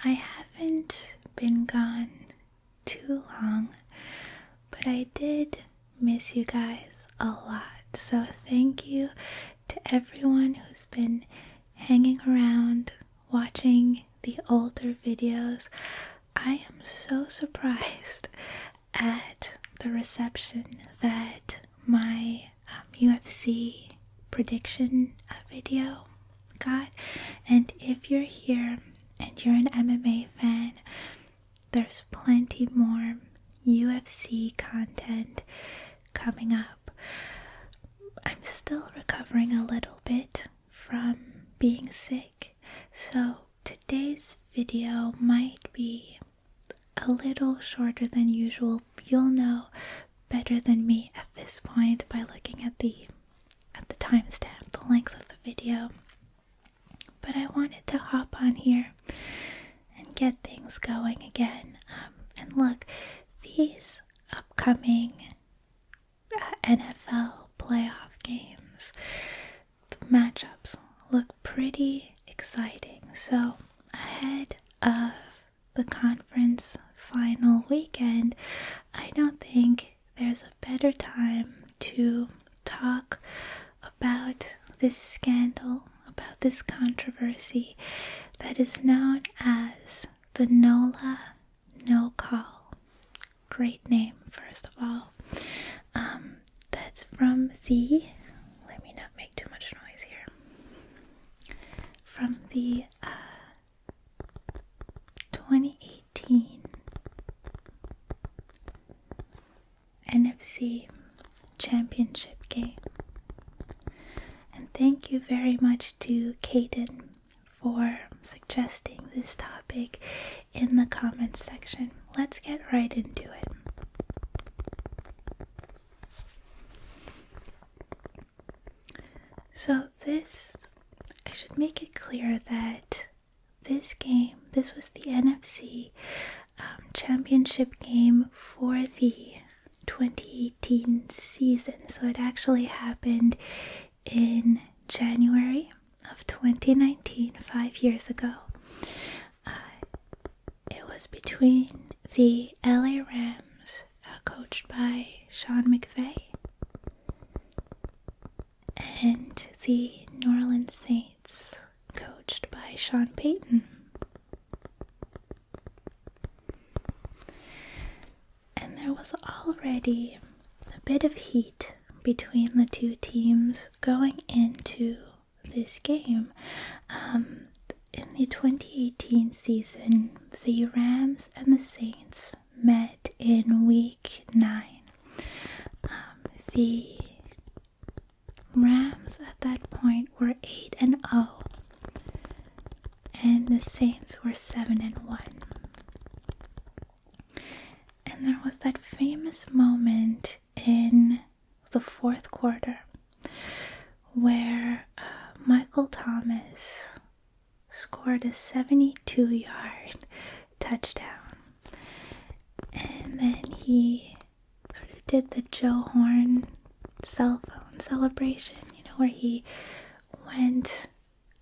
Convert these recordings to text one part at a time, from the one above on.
I haven't been gone too long, but I did miss you guys a lot. So thank you to everyone who's been hanging around, watching the older videos. I am so surprised at the reception that my UFC prediction video got. And if you're here and you're an MMA fan, there's plenty more UFC content coming up. I'm still recovering a little bit from being sick, so today's video might be a little shorter than usual. You'll know better than me at this point by looking at the timestamp, the length of the video. But I wanted to hop on here and get things going again. And look, these upcoming NFL playoff games, the matchups look pretty exciting. So ahead of the conference final weekend, I don't think there's a better time to talk about this scandal, about this controversy that is known as the NOLA No-Call. Great name, first of all. That's from the, let me not make too much noise here, from the 2018 NFC Championship game. And thank you very much to Kaden for suggesting this topic in the comments section. Let's get right into it. So I should make it clear that this game, this was the NFC Championship game for the 2018 season. So it actually happened in January of 2019, 5 years ago. It was between the LA Rams, coached by Sean McVay, and the New Orleans Saints, coached by Sean Payton. And there was already a bit of heat between the two teams going into this game. In the 2018 season, the Rams and the Saints met in week 9. The Rams at that point were 8-0, and the Saints were 7-1. And there was that famous moment in the fourth quarter where Michael Thomas scored a 72-yard touchdown, and then he sort of did the Joe Horn cell phone celebration, where he went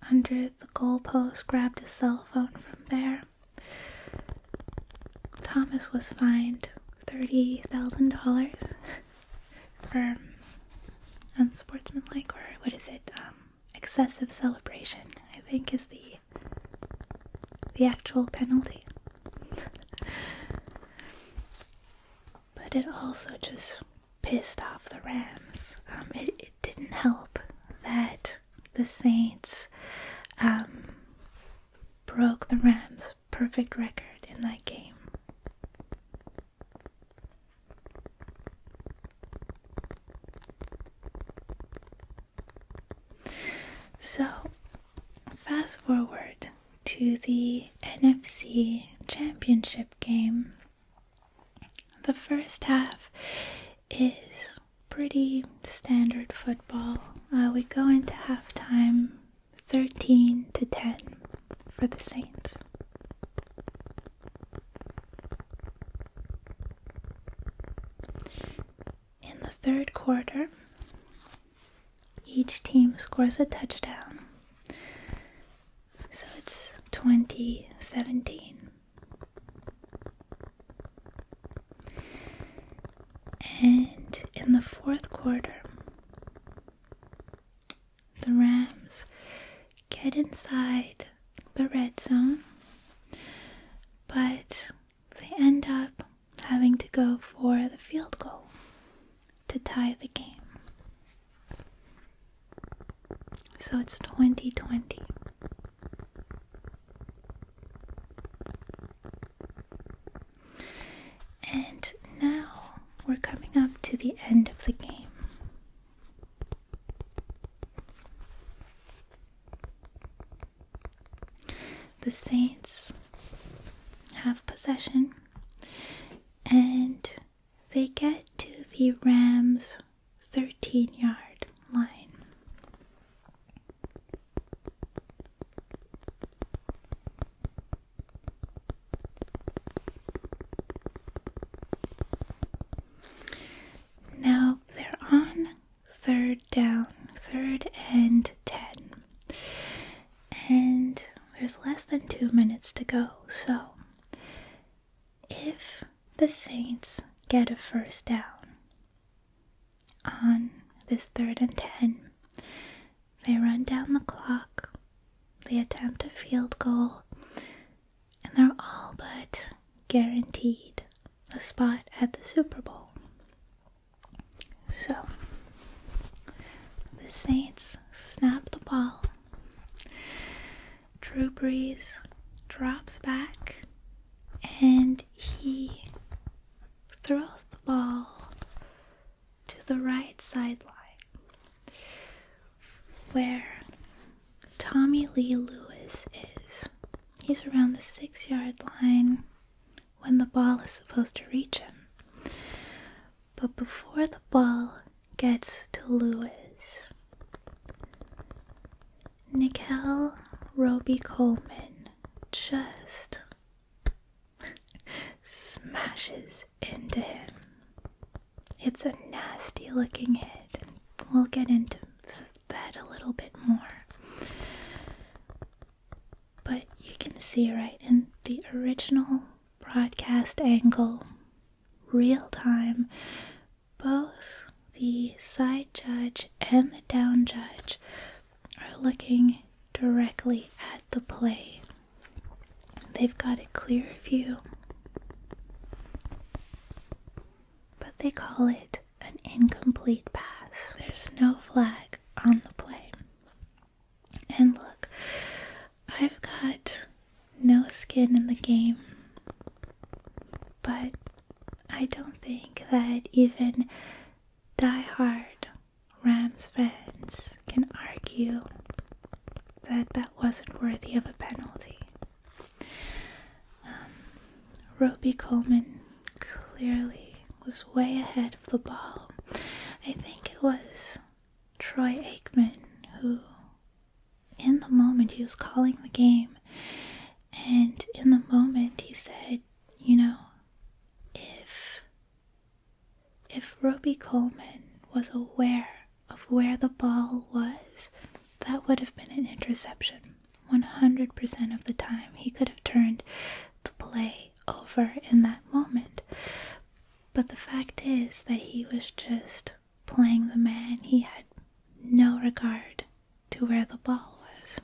under the goalpost, grabbed a cell phone from there. Thomas was fined $30,000 for unsportsmanlike, or what is it, excessive celebration, I think is the actual penalty. But it also just pissed off the Rams. It didn't help that the Saints broke the Rams' perfect record in that game. So, fast forward to the NFC Championship game. The first half is pretty standard football. We go into halftime 13-10 for the Saints. In the third quarter, each team scores a touchdown. So it's 2017. And in the fourth quarter, the Rams get inside the red zone, but they end up having to go for the field goal to tie the game. So it's 2020. And now we're coming up to the end of the game. The Saints have possession, and they get to the Rams' 13-yard line. Now they're on third and 10. And there's less than 2 minutes to go, so if the Saints get a first down on this 3rd and 10, they run down the clock, they attempt a field goal, and they're all but guaranteed a spot at the Super Bowl. So the Saints snap the ball. Dree Brews drops back and he throws the ball to the right sideline where Tommy Lee Lewis is. He's around the 6-yard line when the ball is supposed to reach him. But before the ball gets to Lewis, Nickel Roby Coleman just smashes into him. It's a nasty looking hit, and we'll get into that a little bit more. But you can see right in the original broadcast angle, real time, both the side judge and the down judge are looking directly at the play. They've got a clear view, but they call it an incomplete pass. There's no flag on the play. And look, I've got no skin in the game, but I don't think that even die-hard Rams fans can argue that that wasn't worthy of a penalty. Roby Coleman clearly was way ahead of the ball. I think it was Troy Aikman who, in the moment, he was calling the game, and in the moment he said, you know, if Roby Coleman was aware of where the ball was, that would have been an interception. 100% of the time, he could have turned the play over in that moment. But the fact is that he was just playing the man. He had no regard to where the ball was.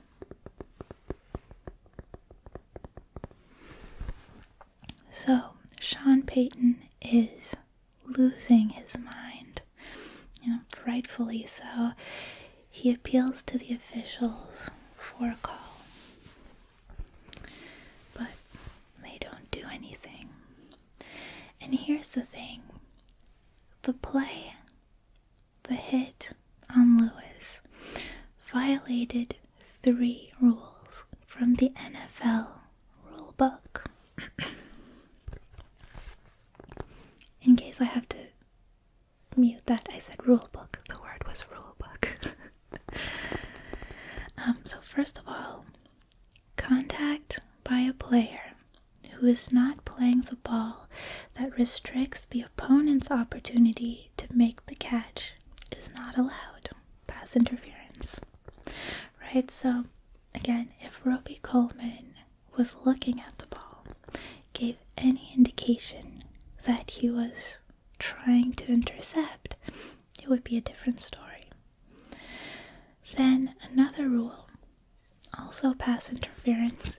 So, Sean Payton is losing his mind, rightfully so. He appeals to the officials for a call, but they don't do anything. And here's the thing, the play, the hit on Lewis, violated 3 rules from the NFL rulebook. In case I have to mute that, I said rulebook. The word was rulebook. So first of all, contact by a player who is not playing the ball that restricts the opponent's opportunity to make the catch is not allowed. Pass interference. Right? So, again, if Roby Coleman was looking at the ball gave any indication that he was trying to intercept, it would be a different story. Then another rule, also pass interference,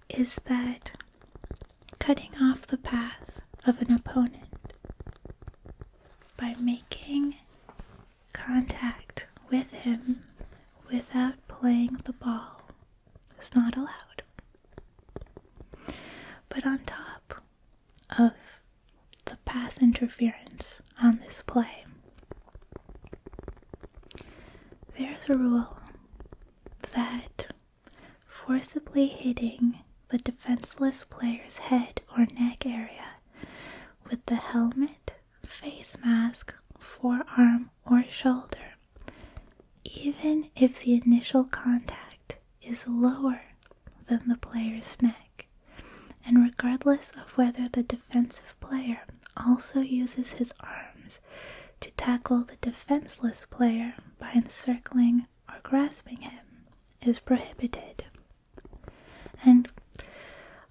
is that cutting off the path of an opponent by making contact with him without playing the ball is not allowed. But on top of the pass interference on this play, there's a rule that forcibly hitting the defenseless player's head or neck area with the helmet, face mask, forearm, or shoulder, even if the initial contact is lower than the player's neck, and regardless of whether the defensive player also uses his arms to tackle the defenseless player by encircling or grasping him, is prohibited. And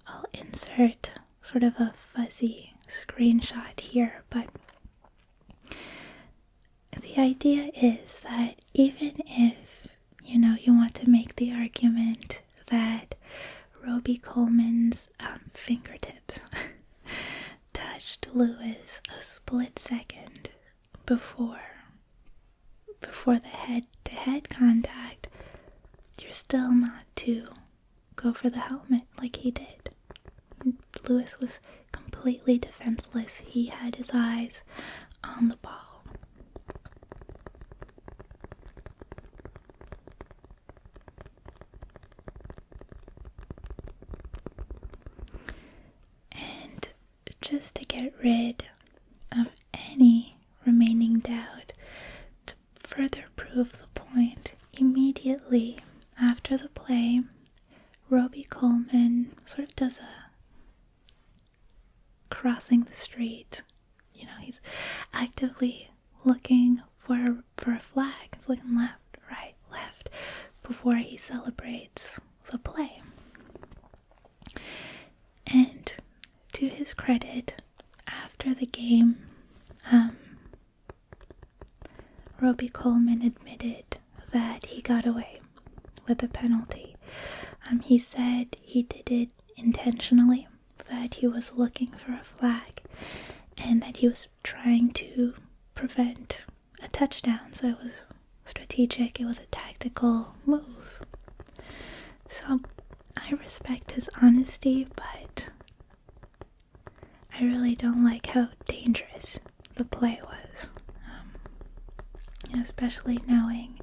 I'll insert sort of a fuzzy screenshot here, but the idea is that even if, you want to make the argument that Robbie Coleman's fingertips touched Lewis a split second before the head-to-head contact, you're still not to go for the helmet like he did. Lewis was completely defenseless. He had his eyes on the ball. And just to get rid of any remaining doubt, to further prove the point, immediately after the play, Robbie Coleman sort of does a crossing the street. He's actively looking for a flag. He's looking left, right, left before he celebrates the play. And to his credit, after the game, Robbie Coleman admitted that he got away with a penalty. He said he did it intentionally, that he was looking for a flag, and that he was trying to prevent a touchdown. So it was strategic, it was a tactical move. So I respect his honesty, but I really don't like how dangerous the play was. Especially knowing,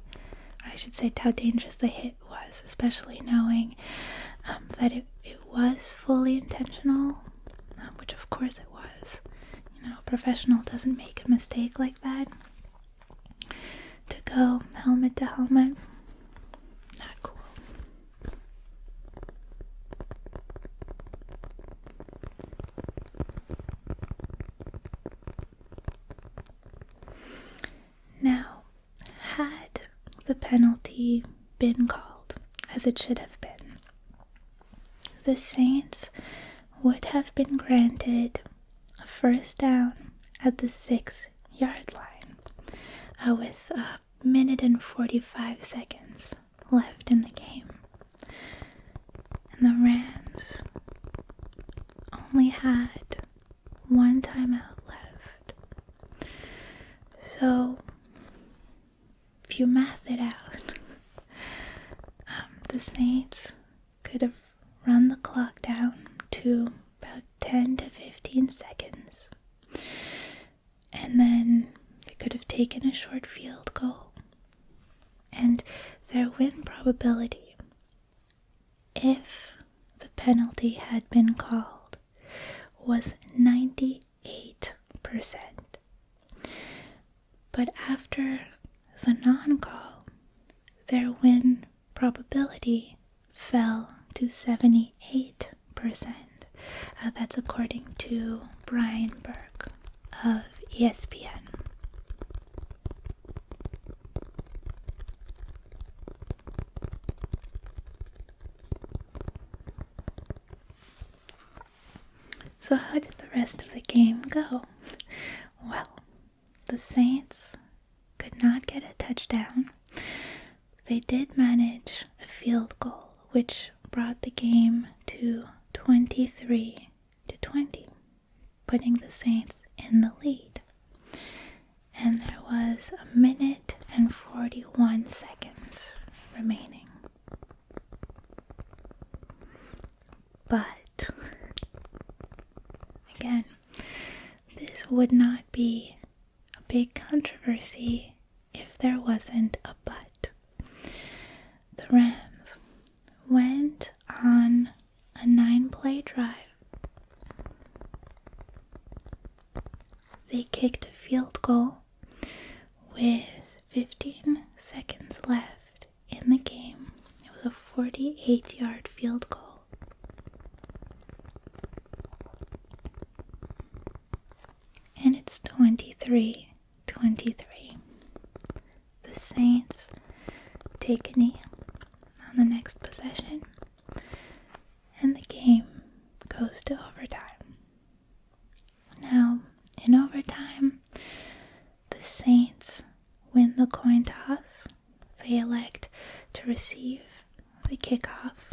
or I should say how dangerous the hit was, especially knowing that it was fully intentional, which of course it was. A professional doesn't make a mistake like that. To go helmet to helmet, not cool. Now, had the penalty been called, as it should have been, the Saints would have been granted a first down at the 6-yard line with a minute and 45 seconds left in the game. And the Rams only had one timeout left. So, if you math it out, the Saints could have run the clock down to about 10 to 15 seconds. And then they could have taken a short field goal. And their win probability, if the penalty had been called, was 98%. But after the non-call, their win probability fell to 78%. That's according to Brian Burke of ESPN. So how did the rest of the game go? Well, the Saints could not get a touchdown. They did manage a field goal, which brought the game to 23-20, putting the Saints in the lead. And there was 1 minute and 41 seconds remaining. But, again, this would not be a big controversy if there wasn't a but. The Rams went on a 9-play drive. They kicked a field goal with 15 seconds left in the game. It was a 48-yard field goal. And it's 23-23. The Saints take a knee on the next possession, and the game goes to overtime. Now, in overtime, the Saints win the coin toss. They elect to receive the kickoff.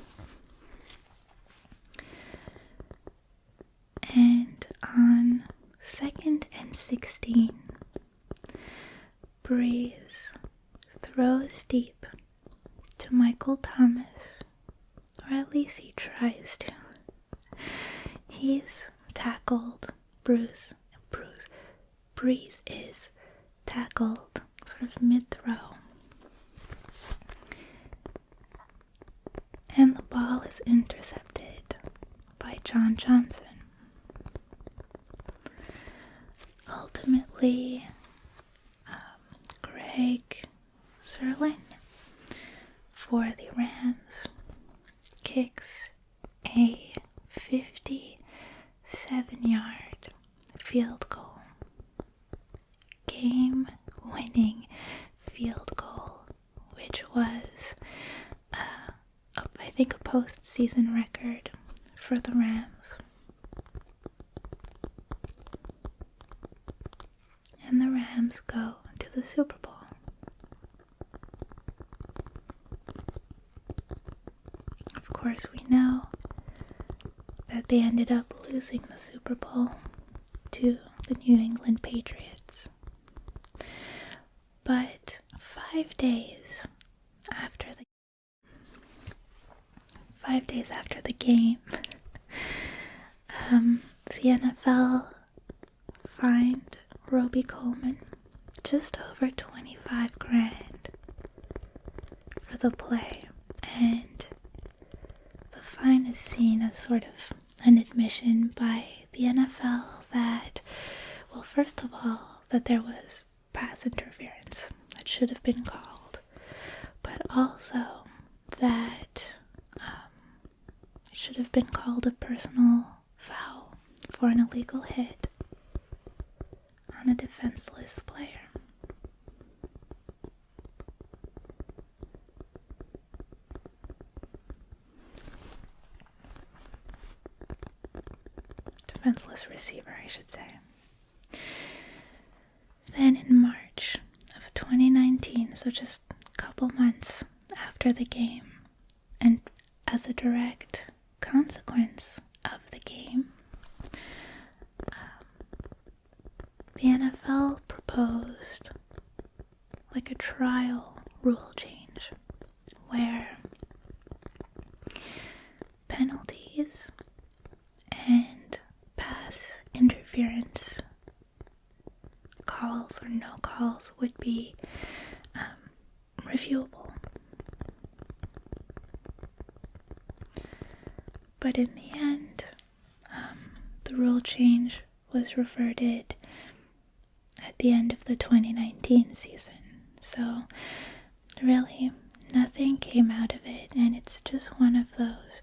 And on 2nd and 16, Breeze throws deep to Michael Thomas, or at least he tries to. He's tackled. Breeze is tackled sort of mid-throw. And the ball is intercepted by John Johnson. Ultimately, Greg Serlin for the Rams kicks a 57-yard field goal. Game-winning field goal, which was, I think, a postseason record for the Rams. And the Rams go to the Super Bowl. Of course, we know that they ended up losing the Super Bowl to the New England Patriots. But 5 days after the game, the NFL fined Roby Coleman just over $25,000 for the play, and the fine is seen as sort of an admission by the NFL that, well, first of all, that there was pass interference that should have been called, but also that it should have been called a personal foul for an illegal hit on a defenseless player. Defenseless receiver, I should say. Then in March of 2019, so just a couple months after the game, and as a direct consequence of the game, the NFL proposed like a trial rule change where penalties and pass interference calls or no calls would be reviewable. But in the end, the rule change was reverted at the end of the 2019 season. So really, nothing came out of it, and it's just one of those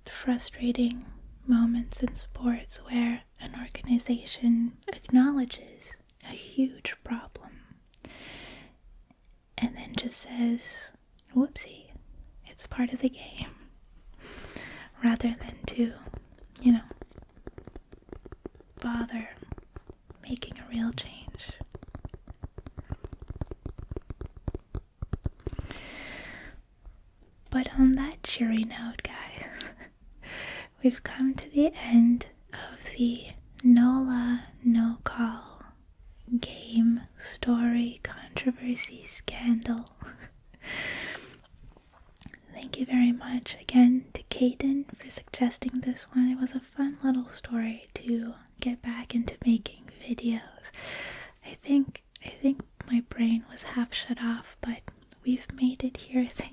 frustrating moments in sports where an organization acknowledges a huge problem and then just says, whoopsie, it's part of the game, rather than to, bother making a real change. But on that cheery note, guys, we've come to the end of the NOLA No-Call game story controversy scandal. Thank you very much again to Kaden for suggesting this one. It was a fun little story to get back into making videos. I think my brain was half shut off, but we've made it here. Thank